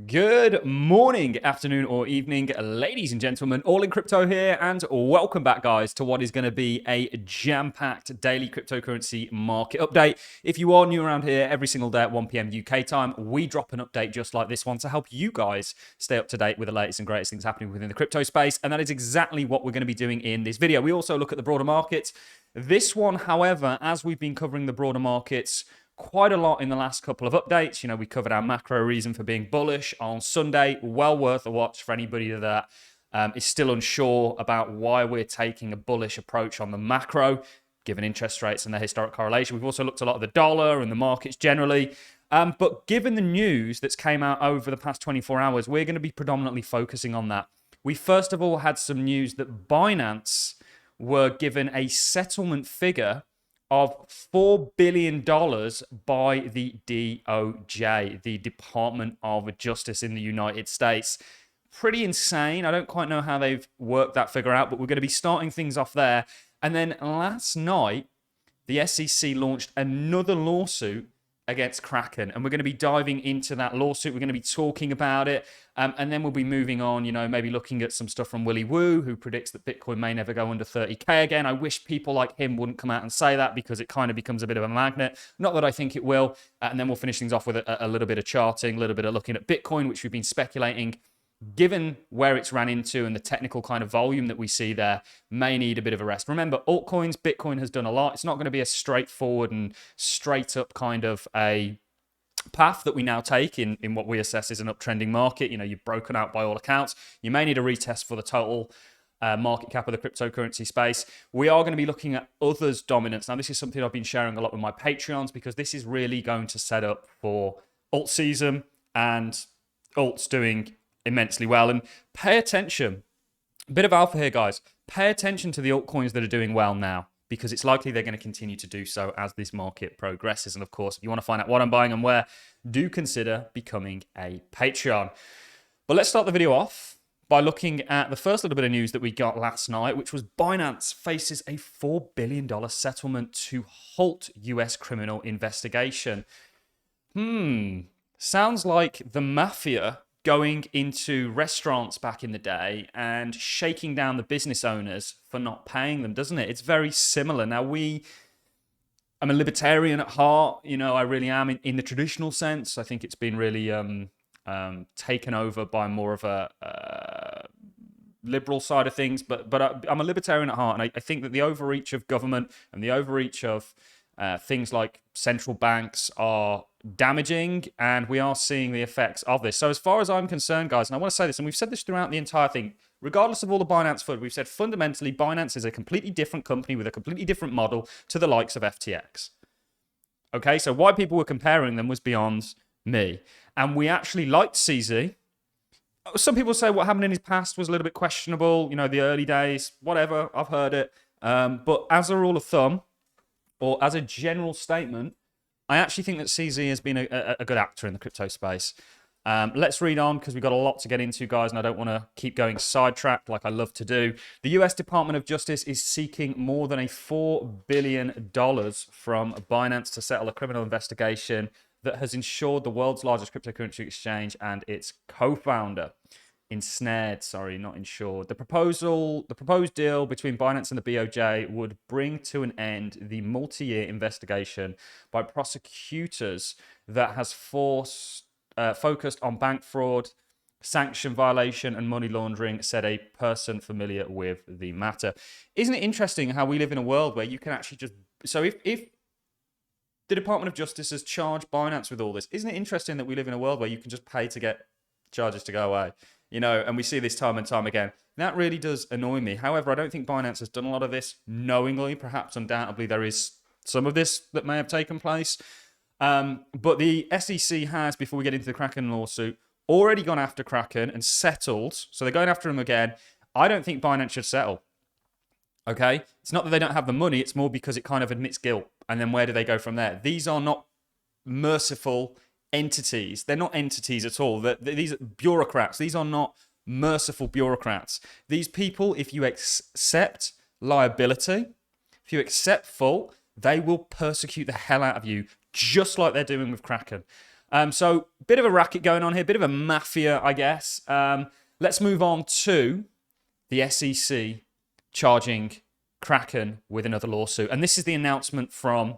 Good morning, afternoon, or evening, ladies and gentlemen. Allincrypto here, and welcome back, guys, to what is going to be a jam-packed daily cryptocurrency market update. If you are new around here, every single day at 1 p.m. UK time, we drop an update just like this one to help you guys stay up to date with the latest and greatest things happening within the crypto space, and that is exactly what we're going to be doing in this video. We also look at the broader markets. This one, however, as we've been covering the broader markets quite a lot in the last couple of updates. You know, we covered our macro reason for being bullish on Sunday. Well worth a watch for anybody that is still unsure about why we're taking a bullish approach on the macro, given interest rates and their historic correlation. We've also looked a lot at the dollar and the markets generally. But given the news that's came out over the past 24 hours, we're going to be predominantly focusing on that. We first of all had some news that Binance were given a settlement figure of $4 billion by the DOJ, the Department of Justice in the United States. Pretty insane. I don't quite know how they've worked that figure out, but we're going to be starting things off there. And then last night, the SEC launched another lawsuit against Kraken, and we're going to be diving into that lawsuit. We're going to be talking about it, and then we'll be moving on, you know, maybe looking at some stuff from Willy Woo, who predicts that Bitcoin may never go under 30K again. I wish people like him wouldn't come out and say that, because it kind of becomes a bit of a magnet. Not that I think it will. And then we'll finish things off with a little bit of charting, a little bit of looking at Bitcoin, which we've been speculating, given where it's ran into and the technical kind of volume that we see there, may need a bit of a rest. Remember, altcoins, Bitcoin has done a lot. It's not going to be a straightforward and straight up kind of a path that we now take in what we assess is an uptrending market. You know, you've broken out by all accounts. You may need a retest for the total market cap of the cryptocurrency space. We are going to be looking at others' dominance. Now, this is something I've been sharing a lot with my Patreons, because this is really going to set up for alt season and alts doing immensely well. And pay attention, a bit of alpha here, guys. Pay attention to the altcoins that are doing well now, because it's likely they're going to continue to do so as this market progresses. And of course, if you want to find out what I'm buying and where, do consider becoming a Patreon. But let's start the video off by looking at the first little bit of news that we got last night, which was Binance faces a $4 billion settlement to halt US criminal investigation. Sounds like the mafia going into restaurants back in the day and shaking down the business owners for not paying them, doesn't it? It's very similar. Now, I'm a libertarian at heart. You know, I really am in the traditional sense. I think it's been really taken over by more of a liberal side of things. But I'm a libertarian at heart, and I think that the overreach of government and the overreach of things like central banks are damaging, and we are seeing the effects of this. So as far as I'm concerned, guys, and I want to say this, and we've said this throughout the entire thing, regardless of all the Binance FUD, we've said fundamentally Binance is a completely different company with a completely different model to the likes of FTX. Okay, so why people were comparing them was beyond me. And we actually liked CZ. Some people say what happened in his past was a little bit questionable, you know, the early days, whatever, I've heard it. But as a rule of thumb, or as a general statement, I actually think that CZ has been a good actor in the crypto space. Let's read on, because we've got a lot to get into, guys, and I don't want to keep going sidetracked like I love to do. The US Department of Justice is seeking more than $4 billion from Binance to settle a criminal investigation that has ensured the world's largest cryptocurrency exchange and its co-founder ensnared, sorry, not insured. The proposed deal between Binance and the BOJ would bring to an end the multi-year investigation by prosecutors that has focused on bank fraud, sanction violation, and money laundering, said a person familiar with the matter. Isn't it interesting how we live in a world where you can actually just... So if the Department of Justice has charged Binance with all this, isn't it interesting that we live in a world where you can just pay to get charges to go away? You know, and we see this time and time again. That really does annoy me. However, I don't think Binance has done a lot of this knowingly. Perhaps undoubtedly there is some of this that may have taken place. But the SEC has, before we get into the Kraken lawsuit, already gone after Kraken and settled. So they're going after him again. I don't think Binance should settle. Okay? It's not that they don't have the money. It's more because it kind of admits guilt. And then where do they go from there? These are not merciful entities. They're not entities at all. These are bureaucrats. These are not merciful bureaucrats. These people, if you accept liability, if you accept fault, they will persecute the hell out of you, just like they're doing with Kraken. So bit of a racket going on here, bit of a mafia, I guess. Let's move on to the SEC charging Kraken with another lawsuit. And this is the announcement from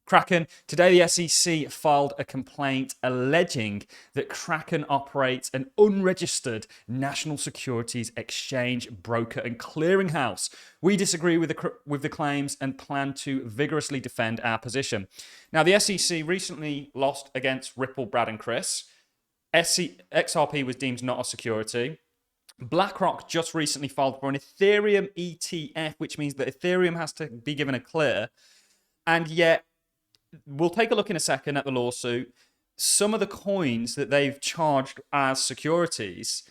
Kraken. Today, the SEC filed a complaint alleging that Kraken operates an unregistered national securities exchange, broker, and clearinghouse. We disagree with the claims and plan to vigorously defend our position. Now, the SEC recently lost against Ripple, Brad, and Chris. XRP was deemed not a security. BlackRock just recently filed for an Ethereum ETF, which means that Ethereum has to be given a clear. And yet, we'll take a look in a second at the lawsuit. Some of the coins that they've charged as securities,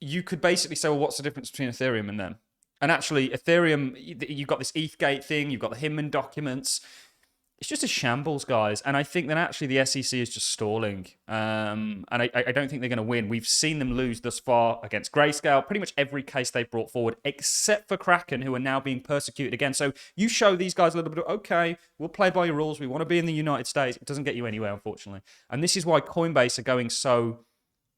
you could basically say, well, what's the difference between Ethereum and them? And actually, Ethereum, you've got this ETHgate thing, you've got the Hinman documents. It's just a shambles, guys. And I think that actually the SEC is just stalling. And I don't think they're going to win. We've seen them lose thus far against Grayscale, pretty much every case they've brought forward, except for Kraken, who are now being persecuted again. So you show these guys a little bit of, okay, we'll play by your rules. We want to be in the United States. It doesn't get you anywhere, unfortunately. And this is why Coinbase are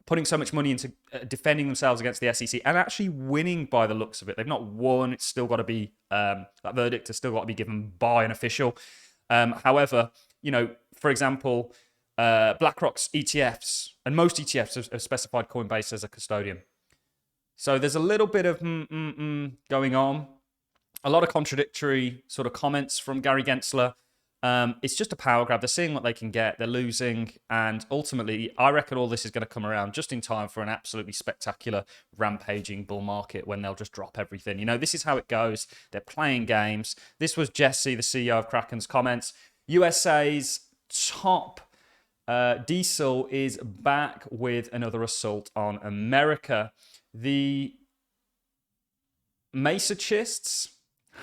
putting so much money into defending themselves against the SEC and actually winning by the looks of it. They've not won. It's still got to be, that verdict has still got to be given by an official. However, for example, BlackRock's ETFs and most ETFs have specified Coinbase as a custodian. So there's a little bit of going on. A lot of contradictory sort of comments from Gary Gensler. It's just a power grab. They're seeing what they can get. They're losing. And ultimately, I reckon all this is going to come around just in time for an absolutely spectacular rampaging bull market when they'll just drop everything. This is how it goes. They're playing games. This was Jesse, the CEO of Kraken's comments. USA's top diesel is back with another assault on America. The Masachists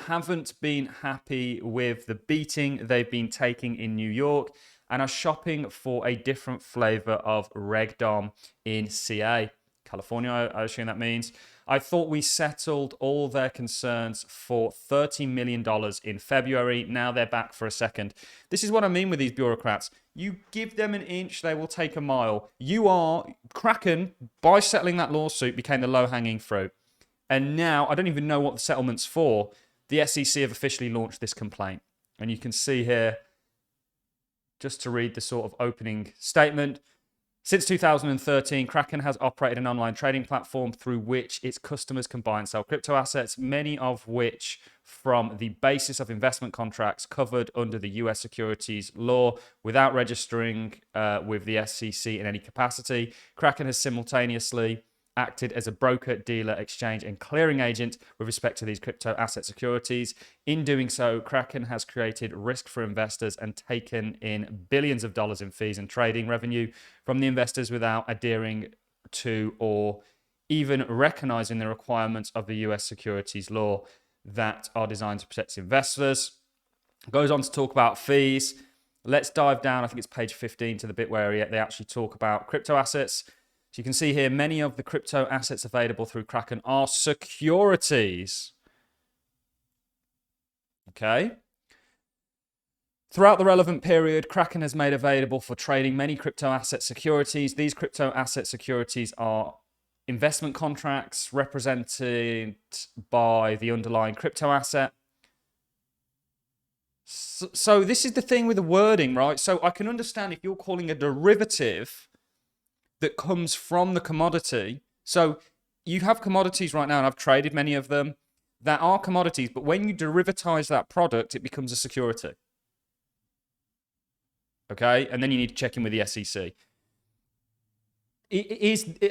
haven't been happy with the beating they've been taking in New York and are shopping for a different flavor of Regdom in CA. California, I assume that means. I thought we settled all their concerns for $30 million in February. Now they're back for a second. This is what I mean with these bureaucrats. You give them an inch, they will take a mile. Kraken, by settling that lawsuit, became the low-hanging fruit. And now, I don't even know what the settlement's for. The SEC have officially launched this complaint. And you can see here, just to read the sort of opening statement, since 2013, Kraken has operated an online trading platform through which its customers can buy and sell crypto assets, many of which from the basis of investment contracts covered under the US securities law without registering with the SEC in any capacity. Kraken has simultaneously acted as a broker, dealer, exchange, and clearing agent with respect to these crypto asset securities. In doing so, Kraken has created risk for investors and taken in billions of dollars in fees and trading revenue from the investors without adhering to or even recognizing the requirements of the US securities law that are designed to protect investors. Goes on to talk about fees. Let's dive down, I think it's page 15, to the bit where they actually talk about crypto assets. So you can see here, many of the crypto assets available through Kraken are securities. Okay. Throughout the relevant period, Kraken has made available for trading many crypto asset securities. These crypto asset securities are investment contracts represented by the underlying crypto asset. So this is the thing with the wording, right? So I can understand if you're calling a derivative that comes from the commodity. So you have commodities right now, and I've traded many of them that are commodities, but when you derivatize that product, it becomes a security. Okay, and then you need to check in with the SEC.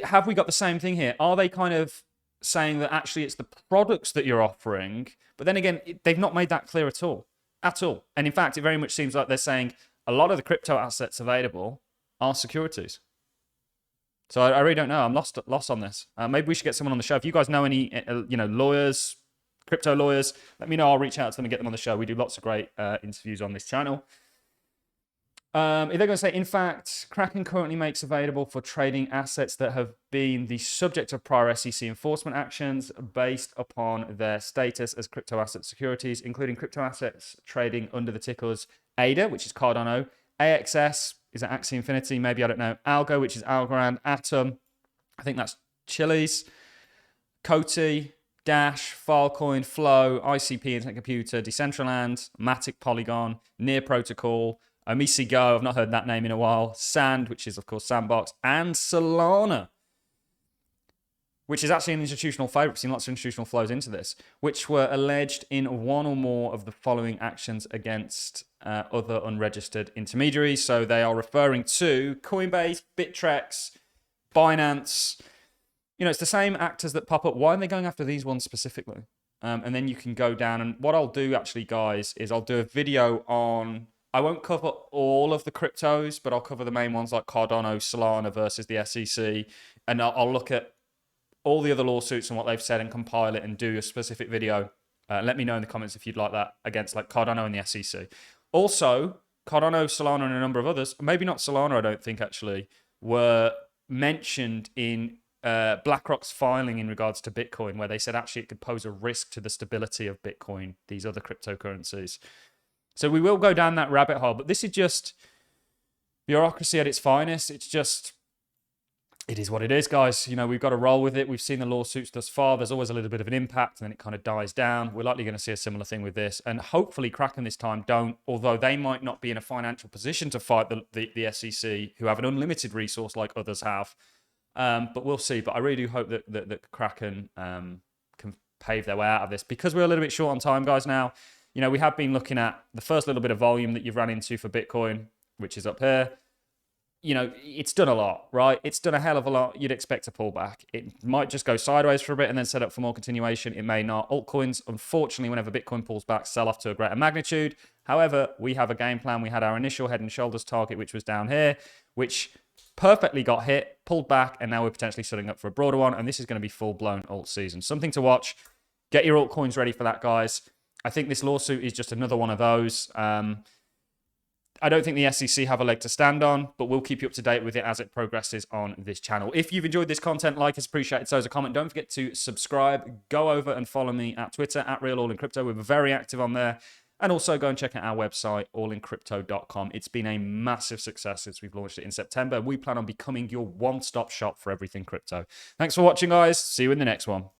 Have we got the same thing here? Are they kind of saying that actually it's the products that you're offering, but then again, they've not made that clear at all. And in fact, it very much seems like they're saying a lot of the crypto assets available are securities. So I really don't know. I'm lost on this. Maybe we should get someone on the show. If you guys know any, lawyers, crypto lawyers, let me know. I'll reach out to them and get them on the show. We do lots of great interviews on this channel. If they're going to say, in fact, Kraken currently makes available for trading assets that have been the subject of prior SEC enforcement actions based upon their status as crypto asset securities, including crypto assets trading under the tickers ADA, which is Cardano, AXS, is it Axie Infinity? Maybe, I don't know. ALGO, which is Algorand. Atom, I think that's Chili's. Coty, Dash, Filecoin, Flow, ICP, Internet Computer, Decentraland, Matic, Polygon, Near Protocol, Omisi Go, I've not heard that name in a while, Sand, which is, of course, Sandbox, and Solana, which is actually an institutional favorite. We've seen lots of institutional flows into this, which were alleged in one or more of the following actions against other unregistered intermediaries. So they are referring to Coinbase, Bittrex, Binance. You know, it's the same actors that pop up. Why are they going after these ones specifically? And then you can go down. And what I'll do actually, guys, is I'll do a video on, I won't cover all of the cryptos, but I'll cover the main ones like Cardano, Solana versus the SEC. And I'll look at all the other lawsuits and what they've said and compile it and do a specific video. Let me know in the comments if you'd like that against like Cardano and the SEC. Also, Cardano, Solana, and a number of others, maybe not Solana, I don't think actually, were mentioned in BlackRock's filing in regards to Bitcoin, where they said actually it could pose a risk to the stability of Bitcoin, these other cryptocurrencies. So we will go down that rabbit hole, but this is just bureaucracy at its finest. It's just, it is what it is, guys. You know, we've got to roll with it. We've seen the lawsuits thus far. There's always a little bit of an impact, and then it kind of dies down. We're likely going to see a similar thing with this. And hopefully Kraken this time don't, although they might not be in a financial position to fight the SEC, who have an unlimited resource like others have. But we'll see. But I really do hope that Kraken can pave their way out of this, because we're a little bit short on time, guys, now. You know, we have been looking at the first little bit of volume that you've run into for Bitcoin, which is up here. You know, it's done a lot, right? It's done a hell of a lot. You'd expect a pullback. It might just go sideways for a bit and then set up for more continuation. It may not. Altcoins, unfortunately, whenever Bitcoin pulls back, sell off to a greater magnitude. However, we have a game plan. We had our initial head and shoulders target, which was down here, which perfectly got hit, pulled back, and now we're potentially setting up for a broader one. And this is going to be full-blown alt season. Something to watch. Get your altcoins ready for that, guys. I think this lawsuit is just another one of those. I don't think the SEC have a leg to stand on, but we'll keep you up to date with it as it progresses on this channel. If you've enjoyed this content, like is appreciated, so is a comment. Don't forget to subscribe. Go over and follow me at Twitter, at RealAllinCrypto. We're very active on there. And also go and check out our website, allincrypto.com. It's been a massive success since we've launched it in September. We plan on becoming your one-stop shop for everything crypto. Thanks for watching, guys. See you in the next one.